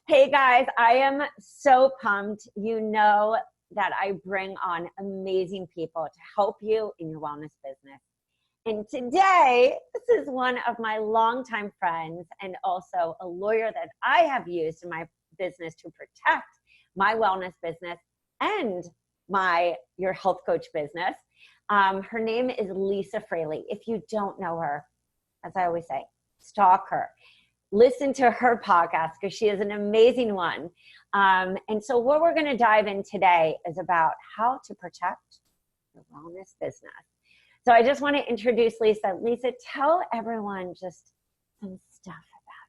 Hey guys, I am so pumped. You know that I bring on amazing people to help you in your wellness business. And today, this is one of my longtime friends and also a lawyer that I have used in my business to protect my wellness business and your health coach business. Her name is Lisa Fraley. If you don't know her, as I always say, stalk her. Listen to her podcast because she is an amazing one. And so what we're going to dive in today is about how to protect your wellness business. So I just want to introduce Lisa. Lisa, tell everyone just some stuff about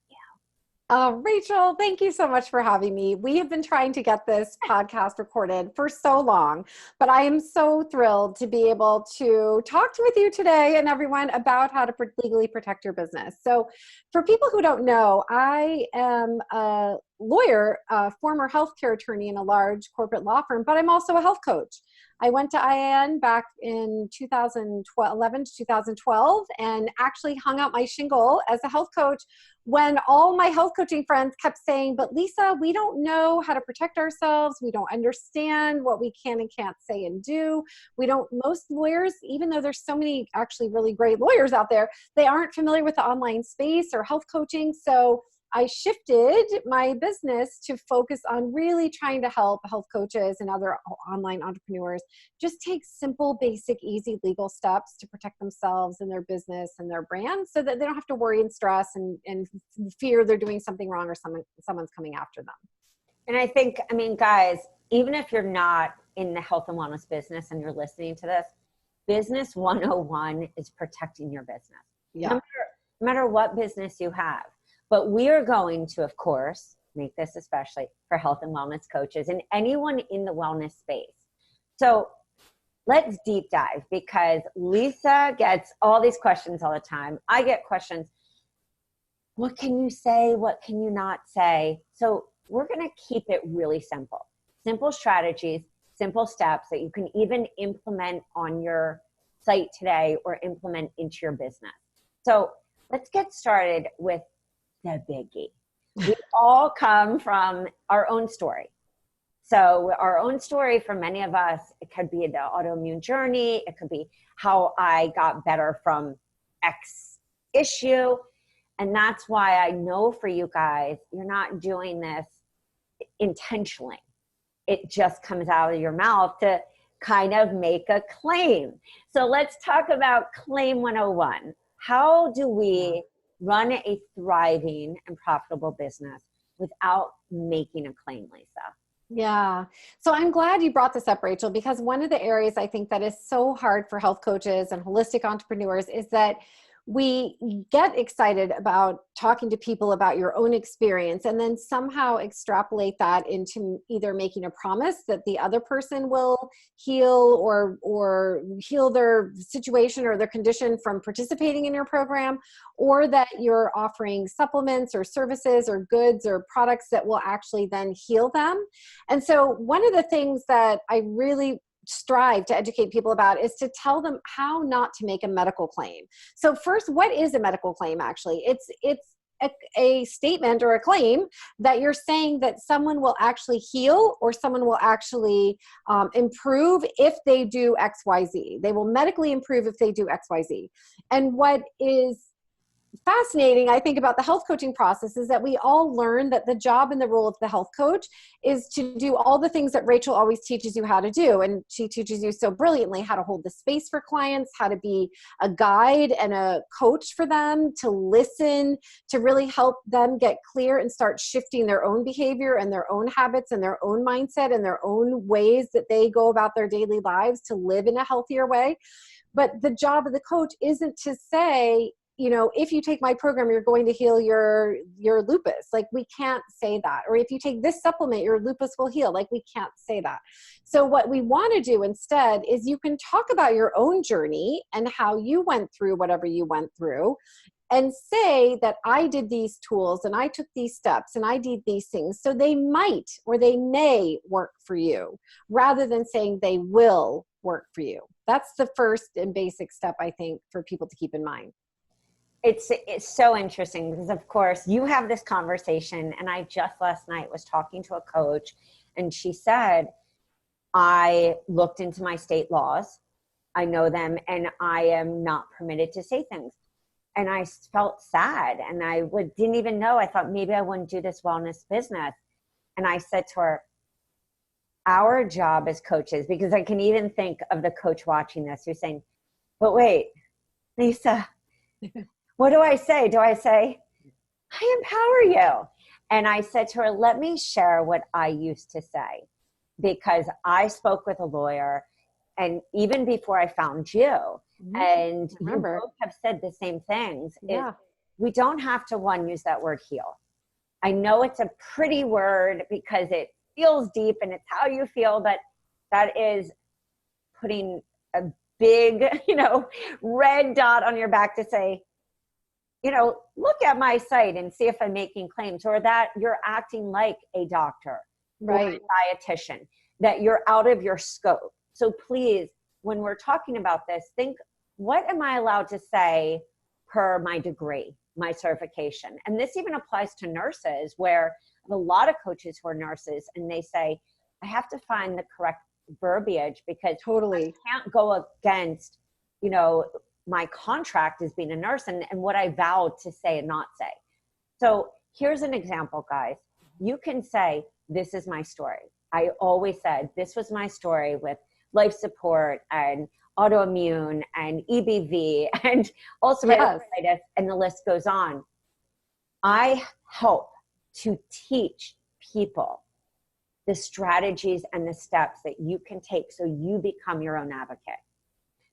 you. Rachel, thank you so much for having me. We have been trying to get this podcast recorded for so long, but I am so thrilled to be able to talk with you today and everyone about how to legally protect your business. So for people who don't know, I am a lawyer, a former healthcare attorney in a large corporate law firm, but I'm also a health coach. I went to IAN back in 2011 to 2012 and actually hung out my shingle as a health coach when all my health coaching friends kept saying, but Lisa, we don't know how to protect ourselves. We don't understand what we can and can't say and do. Most lawyers, even though there's so many actually really great lawyers out there, they aren't familiar with the online space or health coaching. So I shifted my business to focus on really trying to help health coaches and other online entrepreneurs just take simple, basic, easy legal steps to protect themselves and their business and their brand so that they don't have to worry and stress and fear they're doing something wrong or someone's coming after them. And I think, guys, even if you're not in the health and wellness business and you're listening to this, Business 101 is protecting your business. Yeah. No matter what business you have. But we are going to, of course, make this especially for health and wellness coaches and anyone in the wellness space. So let's deep dive because Lisa gets all these questions all the time. I get questions. What can you say? What can you not say? So we're going to keep it really simple. Simple strategies, simple steps that you can even implement on your site today or implement into your business. So let's get started with the biggie. We all come from our own story. So our own story for many of us, it could be the autoimmune journey. It could be how I got better from X issue. And that's why I know for you guys, you're not doing this intentionally. It just comes out of your mouth to kind of make a claim. So let's talk about Claim 101. How do we run a thriving and profitable business without making a claim, Lisa? Yeah. So I'm glad you brought this up, Rachel, because one of the areas I think that is so hard for health coaches and holistic entrepreneurs is that we get excited about talking to people about your own experience and then somehow extrapolate that into either making a promise that the other person will heal or heal their situation or their condition from participating in your program, or that you're offering supplements or services or goods or products that will actually then heal them. And so one of the things that I really strive to educate people about is to tell them how not to make a medical claim. So first, what is a medical claim actually? It's a statement or a claim that you're saying that someone will actually heal or someone will actually improve if they do XYZ. They will medically improve if they do XYZ. And what is fascinating, I think, about the health coaching process is that we all learn that the job and the role of the health coach is to do all the things that Rachel always teaches you how to do. And she teaches you so brilliantly how to hold the space for clients, how to be a guide and a coach for them, to listen, to really help them get clear and start shifting their own behavior and their own habits and their own mindset and their own ways that they go about their daily lives to live in a healthier way. But the job of the coach isn't to say, you know, if you take my program, you're going to heal your lupus. Like, we can't say that. Or if you take this supplement, your lupus will heal. Like, we can't say that. So what we want to do instead is you can talk about your own journey and how you went through whatever you went through, and say that I did these tools and I took these steps and I did these things. So they might or they may work for you, rather than saying they will work for you. That's the first and basic step, I think, for people to keep in mind. It's so interesting because, of course, you have this conversation, and I just last night was talking to a coach, and she said, I looked into my state laws. I know them, and I am not permitted to say things. And I felt sad, and didn't even know. I thought maybe I wouldn't do this wellness business. And I said to her, our job as coaches, because I can even think of the coach watching this who's saying, but wait, Lisa, what do I say? Do I say, I empower you? And I said to her, let me share what I used to say, because I spoke with a lawyer, and even before I found you, and you both have said the same things. Yeah. We don't have to, use that word heal. I know it's a pretty word because it feels deep and it's how you feel, but that is putting a big, red dot on your back to say, look at my site and see if I'm making claims, or that you're acting like a doctor, right, or a dietitian, that you're out of your scope. So please, when we're talking about this, think, what am I allowed to say per my degree, my certification? And this even applies to nurses, where I have a lot of coaches who are nurses, and they say, I have to find the correct verbiage because I can't go against, my contract as being a nurse and what I vowed to say and not say. So here's an example, guys. You can say, this is my story. I always said, this was my story with life support and autoimmune and EBV and ulcerative colitis, and the list goes on. I help to teach people the strategies and the steps that you can take so you become your own advocate.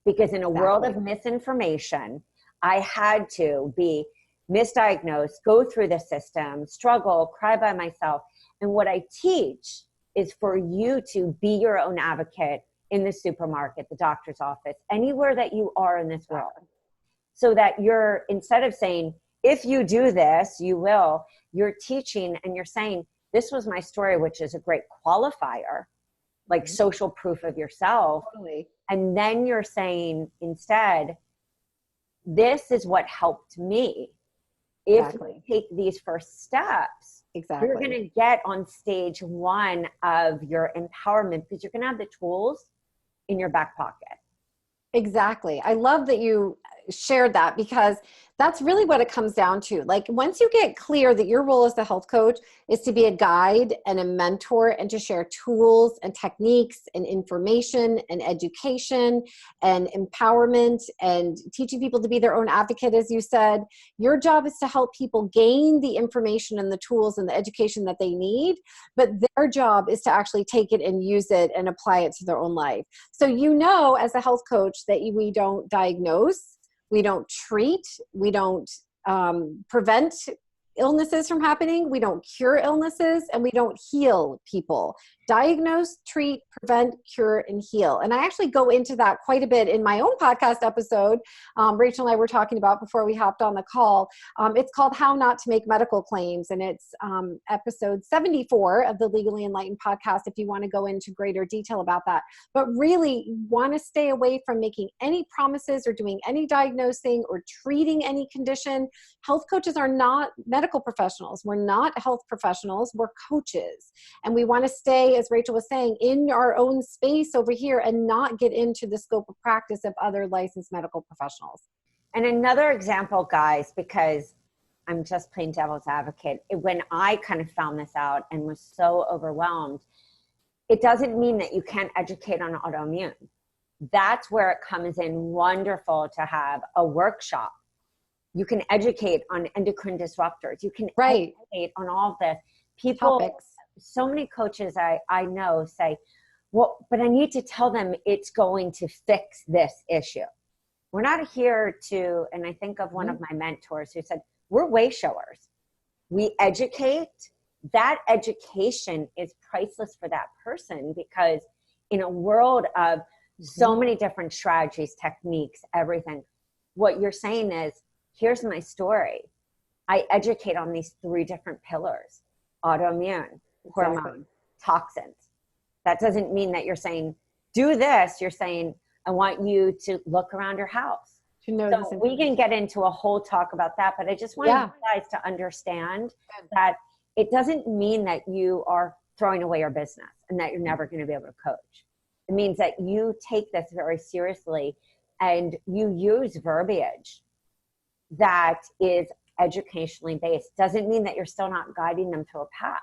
Because in a world of misinformation, I had to be misdiagnosed, go through the system, struggle, cry by myself. And what I teach is for you to be your own advocate in the supermarket, the doctor's office, anywhere that you are in this world. So that you're, instead of saying, if you do this, you will, you're teaching and you're saying, this was my story, which is a great qualifier, like social proof of yourself. And then you're saying instead, this is what helped me. If you take these first steps, you're going to get on stage one of your empowerment, because you're going to have the tools in your back pocket. Exactly. I love that you shared that, because that's really what it comes down to. Like, once you get clear that your role as the health coach is to be a guide and a mentor and to share tools and techniques and information and education and empowerment and teaching people to be their own advocate, as you said, your job is to help people gain the information and the tools and the education that they need, but their job is to actually take it and use it and apply it to their own life. So, as a health coach, that we don't diagnose, we don't treat, we don't prevent illnesses from happening, we don't cure illnesses, and we don't heal people. Diagnose, treat, prevent, cure, and heal. And I actually go into that quite a bit in my own podcast episode. Rachel and I were talking about before we hopped on the call. It's called How Not to Make Medical Claims. And it's episode 74 of the Legally Enlightened podcast, if you want to go into greater detail about that. But really want to stay away from making any promises or doing any diagnosing or treating any condition. Health coaches are not medical professionals. We're not health professionals. We're coaches. And we want to stay, as Rachel was saying, in our own space over here and not get into the scope of practice of other licensed medical professionals. And another example, guys, because I'm just playing devil's advocate, when I kind of found this out and was so overwhelmed, it doesn't mean that you can't educate on autoimmune. That's where it comes in wonderful to have a workshop. You can educate on endocrine disruptors. You can educate on all of this. People, topics. So many coaches I know say, well, but I need to tell them it's going to fix this issue. We're not here to, and I think of one of my mentors who said, we're way showers. We educate. That education is priceless for that person, because in a world of so many different strategies, techniques, everything, what you're saying is, here's my story. I educate on these 3 different pillars: autoimmune, hormone, toxins. That doesn't mean that you're saying, do this. You're saying, I want you to look around your house. To know this So we can get into a whole talk about that, but I just want you guys to understand that it doesn't mean that you are throwing away your business and that you're never going to be able to coach. It means that you take this very seriously and you use verbiage that is educationally based. Doesn't mean that you're still not guiding them to a path,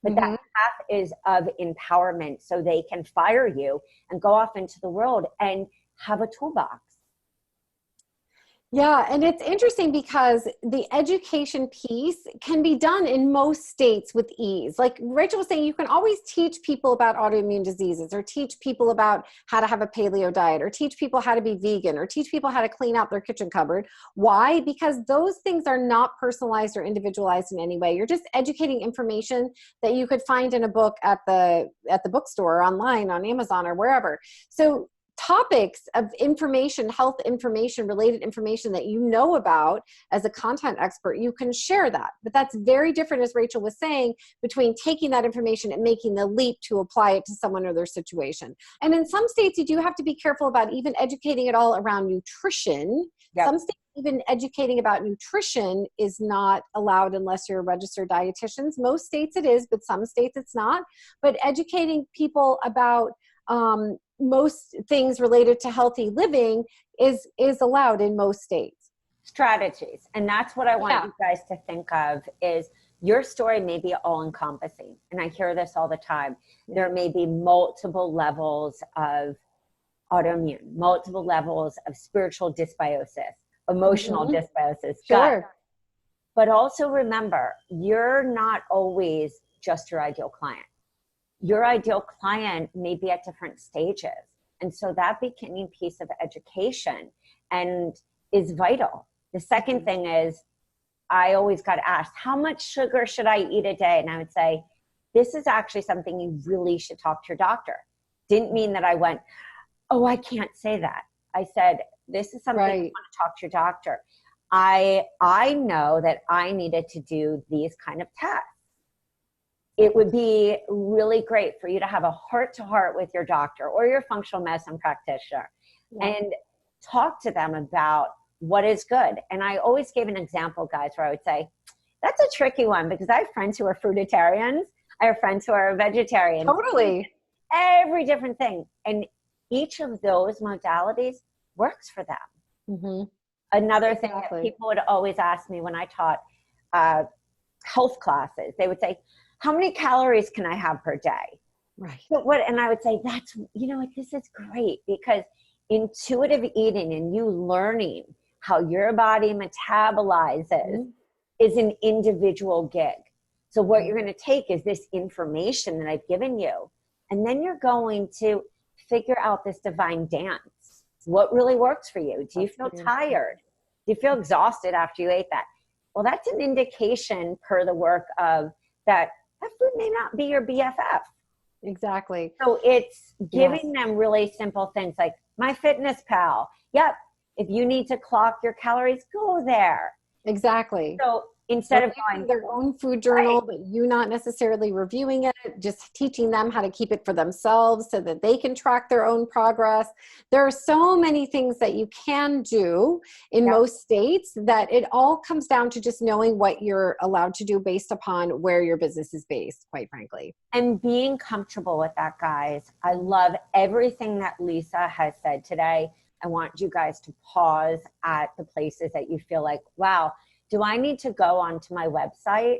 but that path is of empowerment so they can fire you and go off into the world and have a toolbox. Yeah, and it's interesting because the education piece can be done in most states with ease. Like Rachel was saying, you can always teach people about autoimmune diseases, or teach people about how to have a paleo diet, or teach people how to be vegan, or teach people how to clean out their kitchen cupboard. Why? Because those things are not personalized or individualized in any way. You're just educating information that you could find in a book at the bookstore, or online on Amazon or wherever. So topics of information, health information, related information that you know about as a content expert, you can share that. But that's very different, as Rachel was saying, between taking that information and making the leap to apply it to someone or their situation. And in some states, you do have to be careful about even educating it all around nutrition. Yep. Some states, even educating about nutrition is not allowed unless you're a registered dietitian. Most states it is, but some states it's not. But educating people about most things related to healthy living is allowed in most states. Strategies. And that's what I want you guys to think of is your story may be all encompassing. And I hear this all the time. There may be multiple levels of autoimmune, multiple levels of spiritual dysbiosis, emotional dysbiosis. Sure. But also remember, you're not always just your ideal client. Your ideal client may be at different stages. And so that beginning piece of education and is vital. The second thing is, I always got asked, how much sugar should I eat a day? And I would say, this is actually something you really should talk to your doctor. Didn't mean that I went, oh, I can't say that. I said, this is something you want to talk to your doctor. I know that I needed to do these kind of tests. It would be really great for you to have a heart-to-heart with your doctor or your functional medicine practitioner and talk to them about what is good. And I always gave an example, guys, where I would say, that's a tricky one because I have friends who are fruitarians. I have friends who are vegetarians. Totally. Every different thing. And each of those modalities works for them. Another thing that people would always ask me when I taught health classes, they would say, how many calories can I have per day? Right. And I would say, that's, you know what, this is great because intuitive eating and you learning how your body metabolizes is an individual gig. So what you're going to take is this information that I've given you, and then you're going to figure out this divine dance. What really works for you? Do you feel tired? Do you feel exhausted after you ate that? Well, that's an indication per the work of that food may not be your BFF. Exactly. So it's giving them really simple things like MyFitnessPal. Yep. If you need to clock your calories, go there. Exactly. So instead of going their own food journal, but you not necessarily reviewing it, just teaching them how to keep it for themselves so that they can track their own progress. There are so many things that you can do in most states that it all comes down to just knowing what you're allowed to do based upon where your business is based, quite frankly. And being comfortable with that, guys. I love everything that Lisa has said today. I want you guys to pause at the places that you feel like, wow, do I need to go onto my website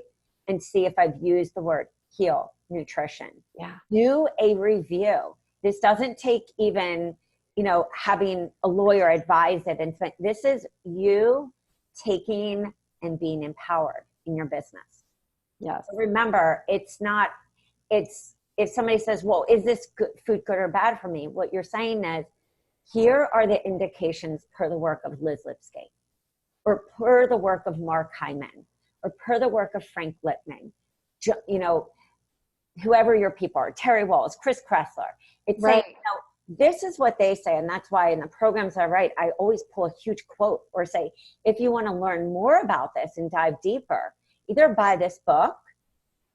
and see if I've used the word heal nutrition? Yeah. Do a review. This doesn't take even, having a lawyer advise it. And this is you taking and being empowered in your business. Yes. So remember, if somebody says, well, is this food good or bad for me? What you're saying is, here are the indications per the work of Liz Lipsky, or per the work of Mark Hyman, or per the work of Frank Lipman, whoever your people are, Terry Walls, Chris Kressler. It's saying, this is what they say. And that's why in the programs I write, I always pull a huge quote or say, if you want to learn more about this and dive deeper, either buy this book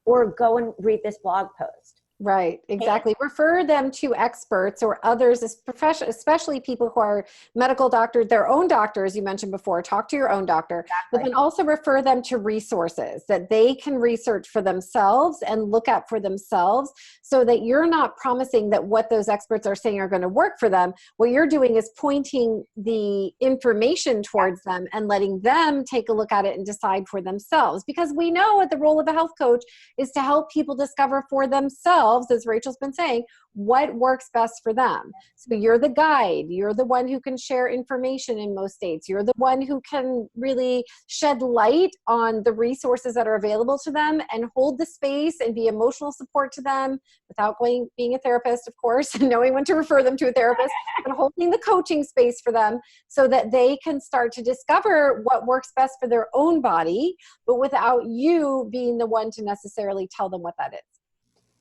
or go and read this blog post. Right, exactly. Refer them to experts or others, as especially people who are medical doctors, their own doctors, you mentioned before. Talk to your own doctor, but then also refer them to resources that they can research for themselves and look at for themselves, so that you're not promising that what those experts are saying are going to work for them. What you're doing is pointing the information towards them and letting them take a look at it and decide for themselves. Because we know that the role of a health coach is to help people discover for themselves, as Rachel's been saying, what works best for them. So you're the guide. You're the one who can share information in most states. You're the one who can really shed light on the resources that are available to them and hold the space and be emotional support to them without being a therapist, of course, and knowing when to refer them to a therapist, but holding the coaching space for them so that they can start to discover what works best for their own body, but without you being the one to necessarily tell them what that is.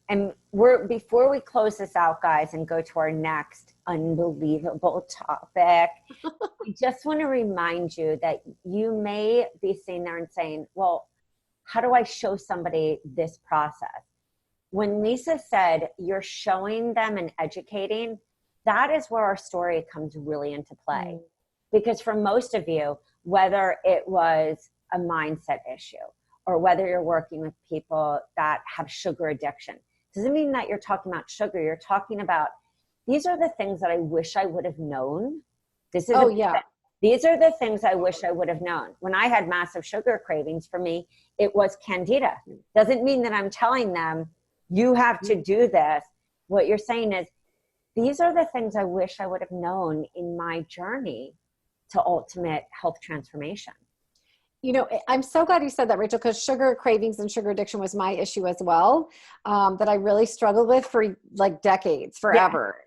And before we close this out, guys, and go to our next unbelievable topic, I just want to remind you that you may be sitting there and saying, well, how do I show somebody this process? When Lisa said you're showing them and educating, that is where our story comes really into play. Because for most of you, whether it was a mindset issue or whether you're working with people that have sugar addiction, doesn't mean that you're talking about sugar. You're talking about, these are the things that I wish I would have known. These are the things I wish I would have known. When I had massive sugar cravings, for me, it was candida. Doesn't mean that I'm telling them, you have to do this. What you're saying is, these are the things I wish I would have known in my journey to ultimate health transformation. You know, I'm so glad you said that, Rachel, because sugar cravings and sugar addiction was my issue as well, that I really struggled with for like decades, forever.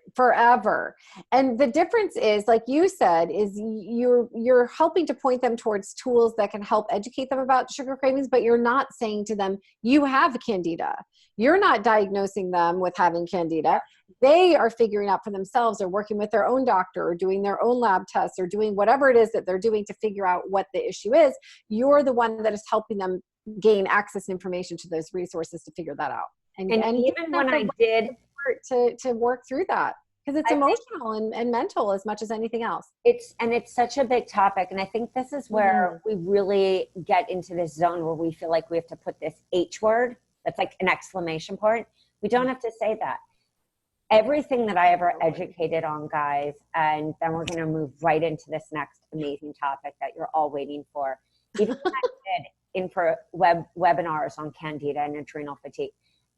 And the difference is, like you said, is you're helping to point them towards tools that can help educate them about sugar cravings, but you're not saying to them, you have candida. You're not diagnosing them with having candida. They are figuring out for themselves, or working with their own doctor, or doing their own lab tests, or doing whatever it is that they're doing to figure out what the issue is. You're the one that is helping them gain access and information to those resources to figure that out. And even when I did to work through that, because it's emotional and mental as much as anything else. It's such a big topic. And I think this is where we really get into this zone where we feel like we have to put this H word. That's like an exclamation point. We don't have to say that. Everything that I ever educated on, guys, and then we're going to move right into this next amazing topic that you're all waiting for. Even when I did webinars on candida and adrenal fatigue,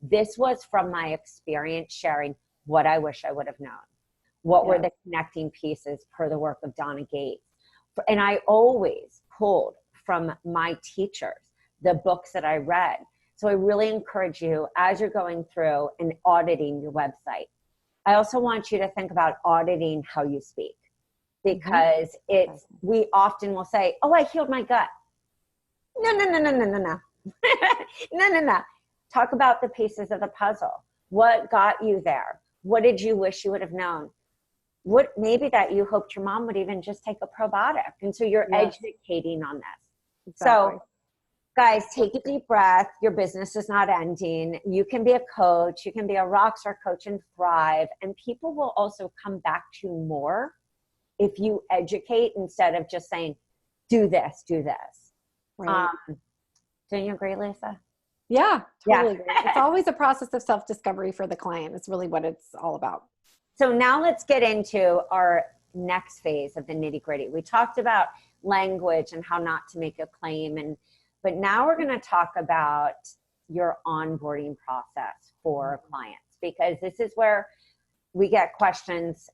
this was from my experience sharing what I wish I would have known. What were the connecting pieces per the work of Donna Gates? And I always pulled from my teachers, the books that I read. So I really encourage you, as you're going through and auditing your website, I also want you to think about auditing how you speak, because we often will say, oh, I healed my gut. No. No. Talk about the pieces of the puzzle. What got you there? What did you wish you would have known? What maybe that you hoped your mom would even just take a probiotic. And so you're educating on this. Exactly. So guys, take a deep breath. Your business is not ending. You can be a coach. You can be a rock star coach and thrive. And people will also come back to you more if you educate instead of just saying, do this, do this. Right. Don't you agree, Lisa? Yeah, totally agree. It's always a process of self-discovery for the client. It's really what it's all about. So now let's get into our next phase of the nitty-gritty. We talked about language and how not to make a claim, but now we're going to talk about your onboarding process for clients, because this is where we get questions,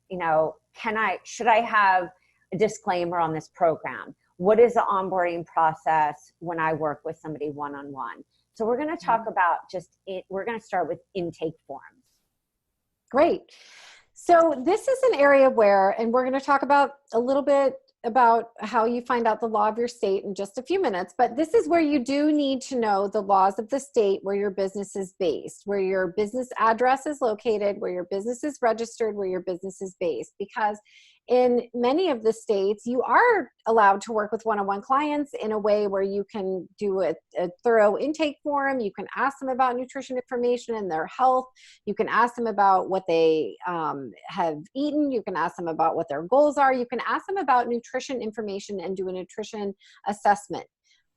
should I have a disclaimer on this program? What is the onboarding process when I work with somebody one-on-one? So we're going to talk about we're going to start with intake forms. Great. So this is an area where, and we're going to talk about a little bit about how you find out the law of your state in just a few minutes, but this is where you do need to know the laws of the state where your business is based, where your business address is located, where your business is registered, where your business is based, because in many of the states, you are allowed to work with one-on-one clients in a way where you can do a thorough intake form. You can ask them about nutrition information and their health. You can ask them about what they have eaten. You can ask them about what their goals are. You can ask them about nutrition information and do a nutrition assessment.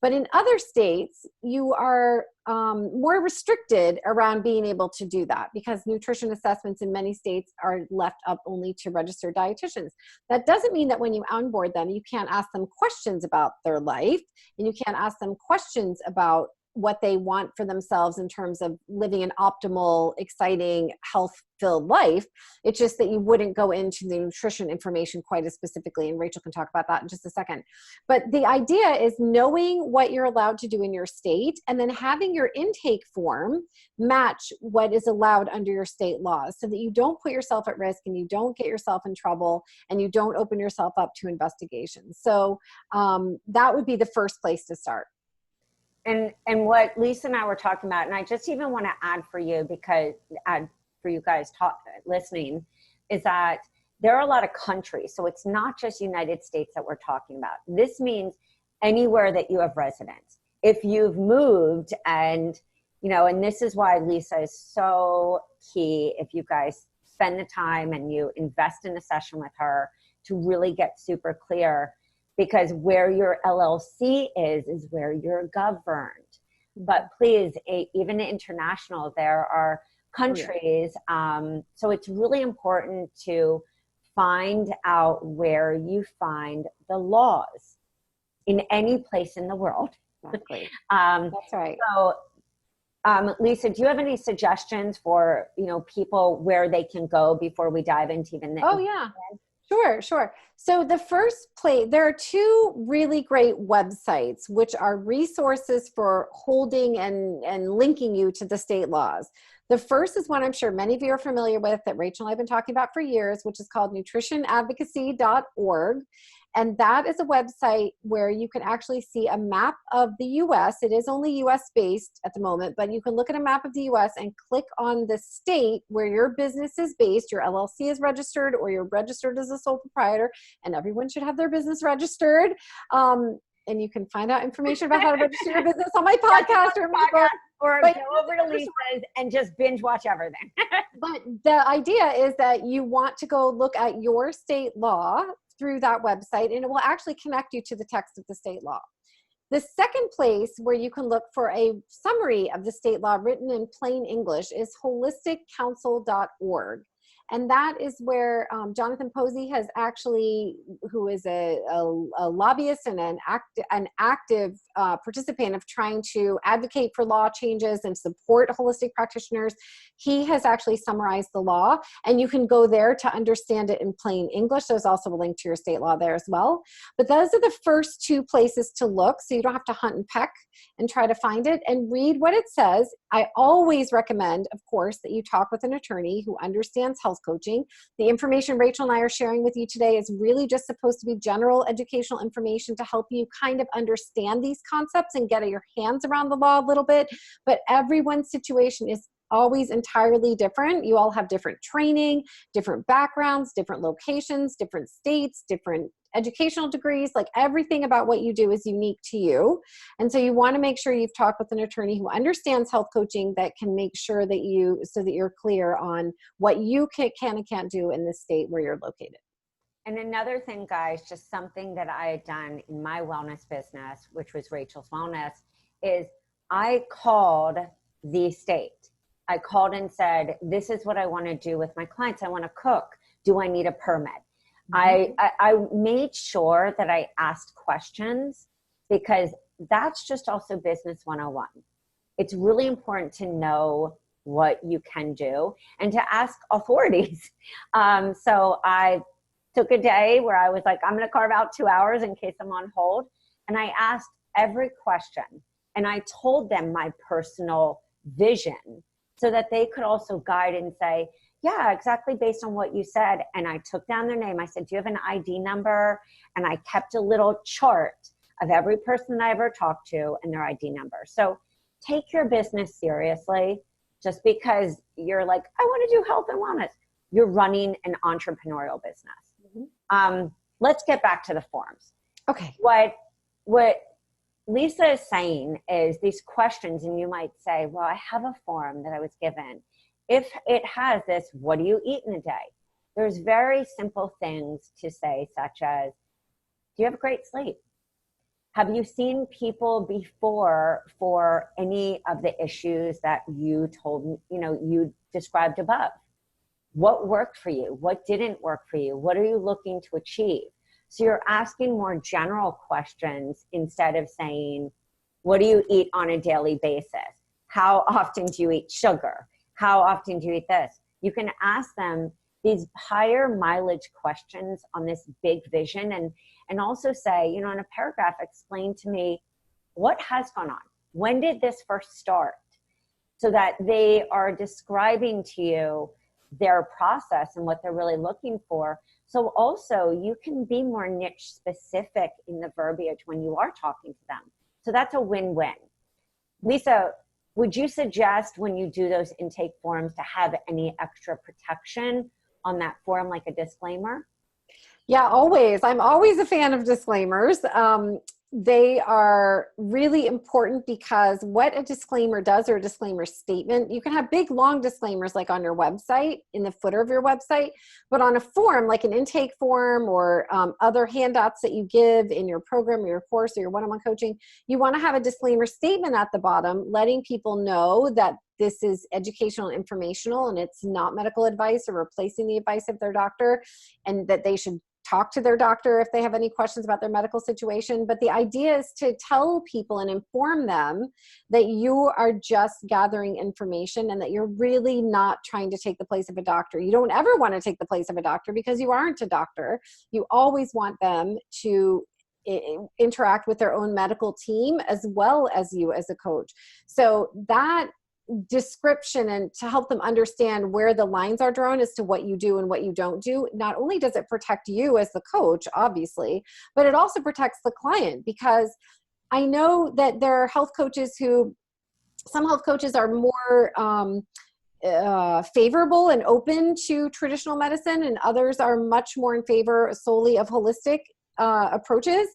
But in other states, you are more restricted around being able to do that, because nutrition assessments in many states are left up only to registered dietitians. That doesn't mean that when you onboard them, you can't ask them questions about their life, and you can't ask them questions about what they want for themselves in terms of living an optimal, exciting, health-filled life. It's just that you wouldn't go into the nutrition information quite as specifically, and Rachel can talk about that in just a second. But the idea is knowing what you're allowed to do in your state, and then having your intake form match what is allowed under your state laws, so that you don't put yourself at risk and you don't get yourself in trouble and you don't open yourself up to investigations. So that would be the first place to start. And what Lisa and I were talking about, and I just even want to add for you, because for you guys listening, is that there are a lot of countries. So it's not just United States that we're talking about. This means anywhere that you have residence. If you've moved, and and this is why Lisa is so key, if you guys spend the time and you invest in a session with her to really get super clear. Because where your LLC is where you're governed. But please, even international, there are countries. So it's really important to find out where you find the laws in any place in the world. Exactly. That's right. So, Lisa, do you have any suggestions for, people where they can go before we dive into even the Sure. So the first place, there are two really great websites, which are resources for holding and linking you to the state laws. The first is one I'm sure many of you are familiar with, that Rachel and I have been talking about for years, which is called nutritionadvocacy.org. And that is a website where you can actually see a map of the US. It is only US based at the moment, but you can look at a map of the US and click on the state where your business is based, your LLC is registered, or you're registered as a sole proprietor, and everyone should have their business registered. And you can find out information about how to register your business on my podcast or my book. Or go over to Lisa's and just binge watch everything. But the idea is that you want to go look at your state law through that website, and it will actually connect you to the text of the state law. The second place where you can look for a summary of the state law written in plain English is holisticcounsel.org. And that is where Jonathan Posey has actually, who is a lobbyist and an active participant of trying to advocate for law changes and support holistic practitioners. He has actually summarized the law, and you can go there to understand it in plain English. There's also a link to your state law there as well. But those are the first two places to look, so you don't have to hunt and peck and try to find it, and read what it says. I always recommend, of course, that you talk with an attorney who understands health coaching. The information Rachel and I are sharing with you today is really just supposed to be general educational information to help you kind of understand these concepts and get your hands around the law a little bit. But everyone's situation is always entirely different. You all have different training, different backgrounds, different locations, different states, different educational degrees. Like, everything about what you do is unique to you. And so you want to make sure you've talked with an attorney who understands health coaching, that can make sure that you're clear on what you can and can't do in the state where you're located. And another thing, guys, just something that I had done in my wellness business, which was Rachel's Wellness, is I called the state. I called and said, this is what I want to do with my clients. I want to cook. Do I need a permit? Mm-hmm. I made sure that I asked questions, because that's just also business 101. It's really important to know what you can do and to ask authorities. So I took a day where I was like, I'm going to carve out 2 hours in case I'm on hold. And I asked every question, and I told them my personal vision, so that they could also guide and say, yeah, exactly based on what you said. And I took down their name. I said, do you have an ID number? And I kept a little chart of every person that I ever talked to and their ID number. So take your business seriously. Just because you're like, I want to do health and wellness, you're running an entrepreneurial business. Let's get back to the forms. Okay. What Lisa is saying is these questions, and you might say, well, I have a form that I was given. If it has this, what do you eat in a day? There's very simple things to say, such as, do you have great sleep? Have you seen people before for any of the issues that you told me, you described above? What worked for you? What didn't work for you? What are you looking to achieve? So you're asking more general questions instead of saying, what do you eat on a daily basis? How often do you eat sugar? How often do you eat this? You can ask them these higher mileage questions on this big vision, and also say, in a paragraph, explain to me what has gone on. When did this first start? So that they are describing to you their process and what they're really looking for. So also you can be more niche specific in the verbiage when you are talking to them. So that's a win-win. Lisa, would you suggest when you do those intake forms to have any extra protection on that form, like a disclaimer? Yeah, always. I'm always a fan of disclaimers. They are really important because what a disclaimer does, or a disclaimer statement, you can have big, long disclaimers like on your website, in the footer of your website, but on a form, like an intake form or other handouts that you give in your program or your course or your one-on-one coaching, you want to have a disclaimer statement at the bottom, letting people know that this is educational and informational and it's not medical advice or replacing the advice of their doctor, and that they should talk to their doctor if they have any questions about their medical situation. But the idea is to tell people and inform them that you are just gathering information and that you're really not trying to take the place of a doctor. You don't ever want to take the place of a doctor because you aren't a doctor. You always want them to interact with their own medical team as well as you as a coach. So that description, and to help them understand where the lines are drawn as to what you do and what you don't do, not only does it protect you as the coach, obviously, but it also protects the client, because I know that there are health coaches some health coaches are more favorable and open to traditional medicine, and others are much more in favor solely of holistic approaches.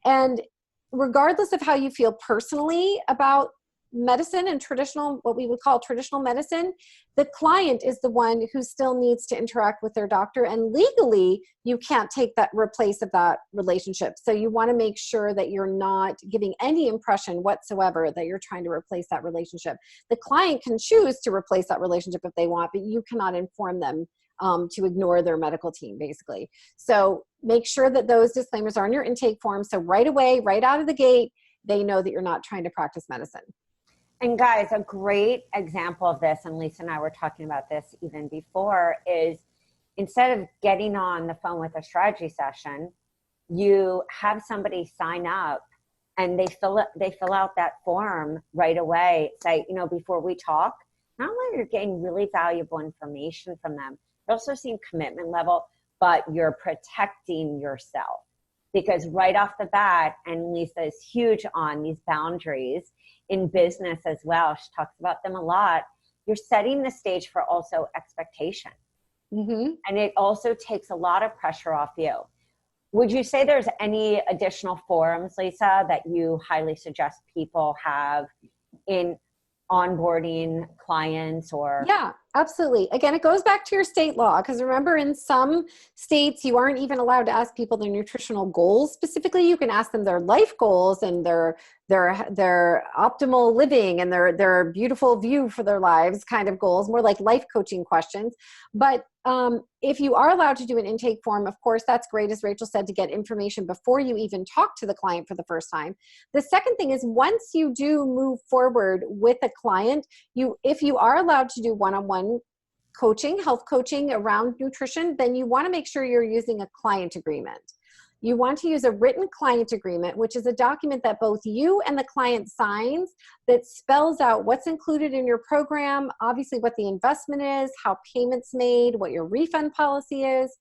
And regardless of how you feel personally about medicine and traditional, what we would call traditional medicine, the client is the one who still needs to interact with their doctor, and legally you can't take that replace of that relationship. So you want to make sure that you're not giving any impression whatsoever that you're trying to replace that relationship. The client can choose to replace that relationship if they want, but you cannot inform them to ignore their medical team, basically. So make sure that those disclaimers are on your intake form, so right away, right out of the gate, they know that you're not trying to practice medicine. And guys, a great example of this, and Lisa and I were talking about this even before, is instead of getting on the phone with a strategy session, you have somebody sign up and they fill out that form right away. Say, before we talk, not only are you getting really valuable information from them, you're also seeing commitment level, but you're protecting yourself. Because right off the bat, and Lisa is huge on these boundaries in business as well, she talks about them a lot, you're setting the stage for also expectation. Mm-hmm. And it also takes a lot of pressure off you. Would you say there's any additional forums, Lisa, that you highly suggest people have in onboarding clients? Or yeah, absolutely. Again, it goes back to your state law, because remember, in some states you aren't even allowed to ask people their nutritional goals specifically. You can ask them their life goals and their optimal living and their beautiful view for their lives kind of goals, more like life coaching questions. But if you are allowed to do an intake form, of course, that's great, as Rachel said, to get information before you even talk to the client for the first time. The second thing is, once you do move forward with a client, if you are allowed to do one-on-one coaching, health coaching around nutrition, then you want to make sure you're using a client agreement. You want to use a written client agreement, which is a document that both you and the client signs, that spells out what's included in your program, obviously what the investment is, how payments made, what your refund policy is.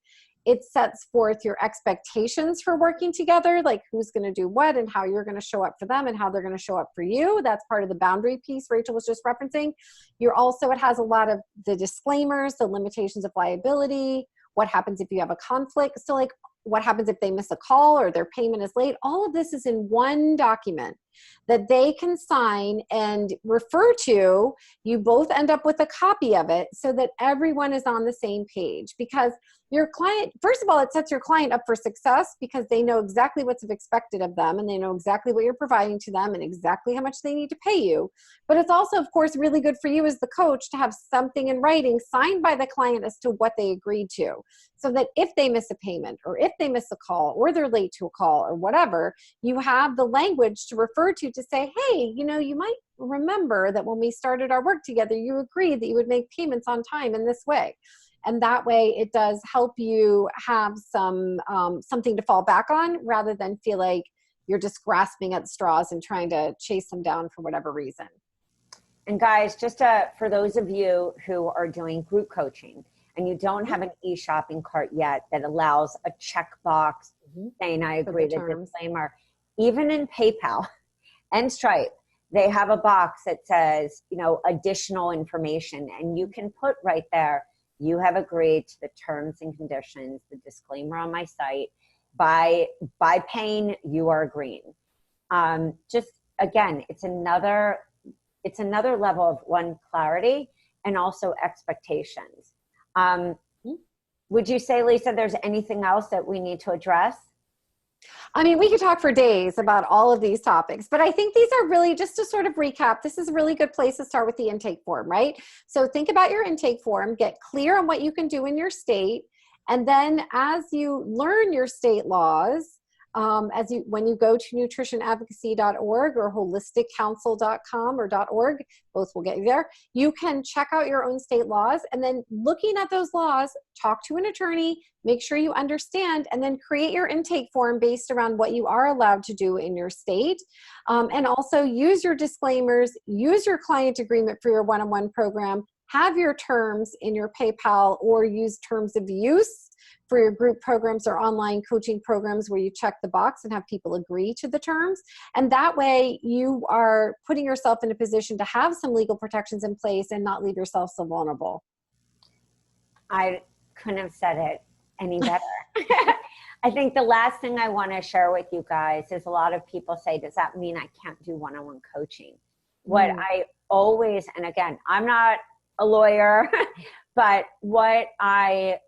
It sets forth your expectations for working together, like who's going to do what and how you're going to show up for them and how they're going to show up for you. That's part of the boundary piece Rachel was just referencing. It has a lot of the disclaimers, the limitations of liability, what happens if you have a conflict. So like, what happens if they miss a call or their payment is late? All of this is in one document that they can sign and refer to. You both end up with a copy of it so that everyone is on the same page, because your client, first of all, it sets your client up for success because they know exactly what's expected of them and they know exactly what you're providing to them and exactly how much they need to pay you. But it's also, of course, really good for you as the coach to have something in writing signed by the client as to what they agreed to. So that if they miss a payment or if they miss a call or they're late to a call or whatever, you have the language to refer to say, hey, you know, you might remember that when we started our work together, you agreed that you would make payments on time in this way. And that way it does help you have some something to fall back on rather than feel like you're just grasping at straws and trying to chase them down for whatever reason. And guys, just for those of you who are doing group coaching and you don't have an e-shopping cart yet that allows a checkbox saying I agree, the disclaimer, even in PayPal and Stripe, they have a box that says, you know, additional information, and you can put right there, you have agreed to the terms and conditions, the disclaimer on my site. By paying, you are agreeing. Just again, it's another level of one, clarity, and also expectations. Would you say, Lisa, there's anything else that we need to address? I mean, we could talk for days about all of these topics, but I think these are really, just to sort of recap, this is a really good place to start with the intake form, right? So think about your intake form, get clear on what you can do in your state. And then as you learn your state laws, when you go to nutritionadvocacy.org or holisticcounsel.com or .org, both will get you there, you can check out your own state laws, and then looking at those laws, talk to an attorney, make sure you understand, and then create your intake form based around what you are allowed to do in your state. And also use your disclaimers, use your client agreement for your one-on-one program, have your terms in your PayPal, or use terms of use for your group programs or online coaching programs where you check the box and have people agree to the terms. And that way you are putting yourself in a position to have some legal protections in place and not leave yourself so vulnerable. I couldn't have said it any better. I think the last thing I want to share with you guys is, a lot of people say, does that mean I can't do one-on-one coaching? What I always, and again, I'm not a lawyer, but what I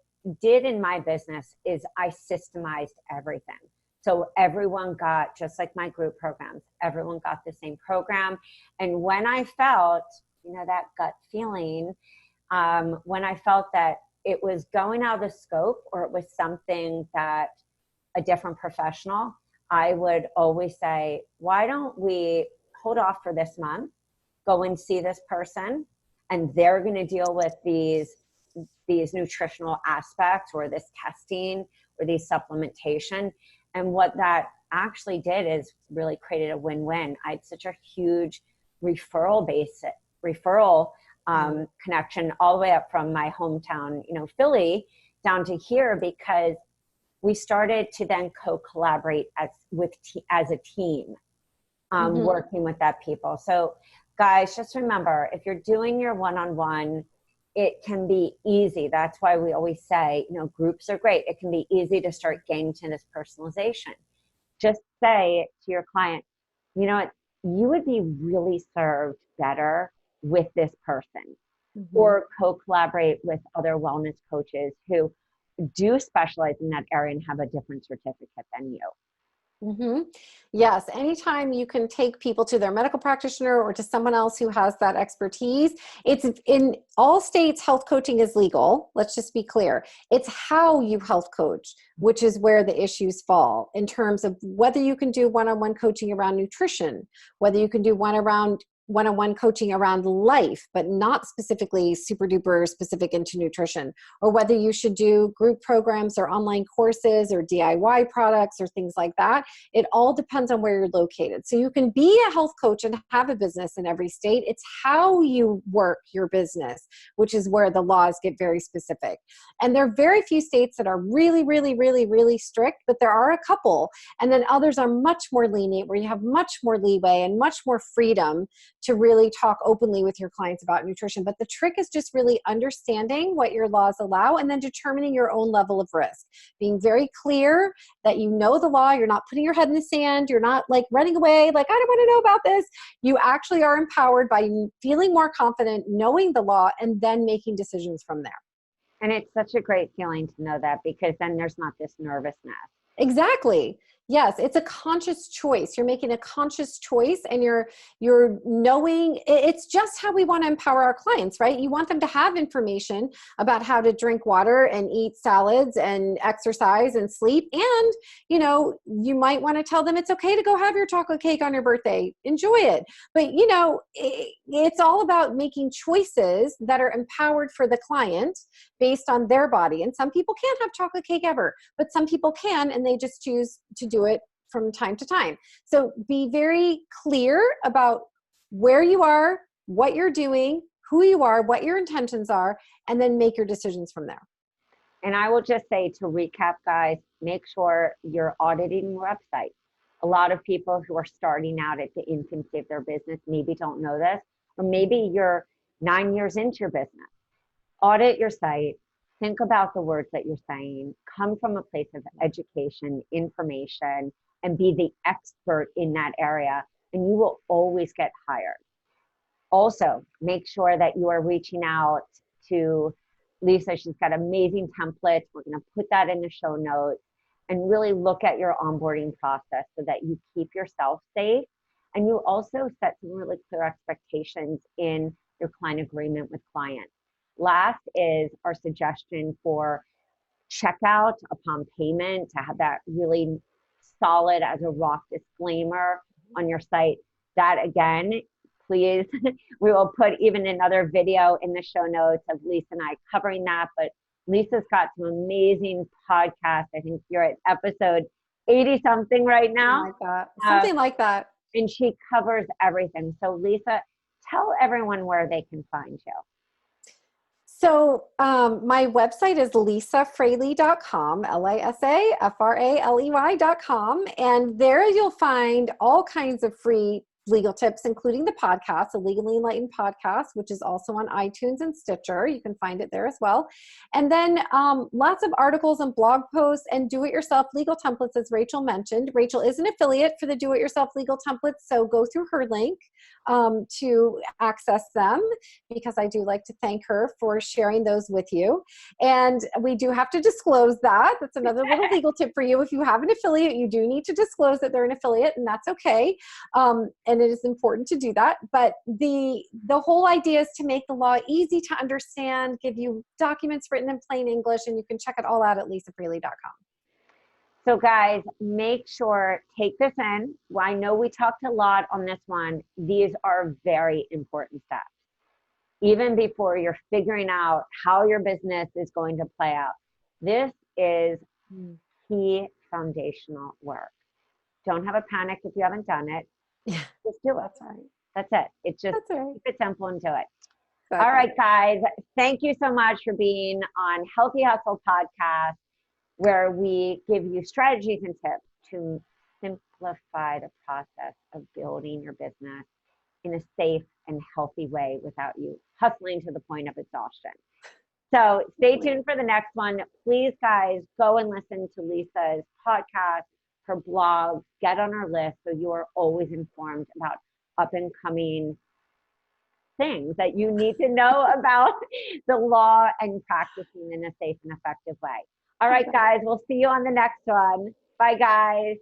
did in my business is I systemized everything. So everyone got, just like my group programs, everyone got the same program. And when I felt, you know, that gut feeling, when I felt that it was going out of the scope, or it was something that a different professional, I would always say, why don't we hold off for this month, go and see this person, and they're going to deal with these nutritional aspects, or this testing, or these supplementation. And what that actually did is really created a win-win. I had such a huge referral connection all the way up from my hometown, you know, Philly, down to here, because we started to then co-collaborate as a team, working with that people. So guys, just remember, if you're doing your one-on-one, it can be easy. That's why we always say, you know, groups are great. It can be easy to start getting to this personalization. Just say to your client, you know what, you would be really served better with this person, or co-collaborate with other wellness coaches who do specialize in that area and have a different certificate than you. Yes. Anytime you can take people to their medical practitioner or to someone else who has that expertise. It's in all states, health coaching is legal. Let's just be clear. It's how you health coach, which is where the issues fall, in terms of whether you can do one-on-one coaching around nutrition, whether you can do one-on-one coaching around life, but not specifically super duper specific into nutrition, or whether you should do group programs or online courses or DIY products or things like that. It all depends on where you're located. So you can be a health coach and have a business in every state. It's how you work your business, which is where the laws get very specific. And there are very few states that are really, really, really, really strict, but there are a couple. And then others are much more lenient, where you have much more leeway and much more freedom to really talk openly with your clients about nutrition. But the trick is just really understanding what your laws allow and then determining your own level of risk. Being very clear that you know the law, you're not putting your head in the sand, you're not like running away, like, I don't want to know about this. You actually are empowered by feeling more confident, knowing the law, and then making decisions from there. And it's such a great feeling to know that, because then there's not this nervousness. Exactly. Yes, it's a conscious choice. You're making a conscious choice, and you're knowing. It's just how we want to empower our clients, right? You want them to have information about how to drink water and eat salads and exercise and sleep. And, you know, you might want to tell them it's okay to go have your chocolate cake on your birthday. Enjoy it. But, you know, it's all about making choices that are empowered for the client based on their body. And some people can't have chocolate cake ever, but some people can, and they just choose to do it from time to time. So be very clear about where you are, what you're doing, who you are, what your intentions are, and then make your decisions from there. And I will just say, to recap, guys, make sure you're auditing your website. A lot of people who are starting out at the infancy of their business maybe don't know this, or maybe you're 9 years into your business. Audit your site. Think about the words that you're saying. Come from a place of education, information, and be the expert in that area, and you will always get hired. Also, make sure that you are reaching out to Lisa. She's got amazing templates. We're going to put that in the show notes, and really look at your onboarding process so that you keep yourself safe. And you also set some really clear expectations in your client agreement with clients. Last is our suggestion for checkout upon payment, to have that really solid as a rock disclaimer on your site. That, again, please, we will put even another video in the show notes of Lisa and I covering that. But Lisa's got some amazing podcasts. I think you're at episode 80 something right now. Something like that. And she covers everything. So Lisa, tell everyone where they can find you. So my website is lisafraley.com, LISAFRALEY.com. And there you'll find all kinds of free legal tips, including the podcast, the Legally Enlightened podcast, which is also on iTunes and Stitcher. You can find it there as well. And then lots of articles and blog posts and do-it-yourself legal templates, as Rachel mentioned. Rachel is an affiliate for the do-it-yourself legal templates, so go through her link to access them, because I do like to thank her for sharing those with you. And we do have to disclose that. That's another little legal tip for you. If you have an affiliate, you do need to disclose that they're an affiliate, and that's okay. And it is important to do that. But the whole idea is to make the law easy to understand, give you documents written in plain English, and you can check it all out at lisafraley.com. So guys, make sure, take this in. Well, I know we talked a lot on this one. These are very important steps. Even before you're figuring out how your business is going to play out, this is key foundational work. Don't have a panic if you haven't done it. Yeah, just do it. That's right. That's it. It's just right. Keep it simple and do it. Exactly. All right, guys. Thank you so much for being on Healthy Hustle Podcast, where we give you strategies and tips to simplify the process of building your business in a safe and healthy way without you hustling to the point of exhaustion. So stay tuned for the next one. Please, guys, go and listen to Lisa's podcast, her blog, get on our list so you are always informed about up and coming things that you need to know about the law and practicing in a safe and effective way. All right, guys, we'll see you on the next one. Bye, guys.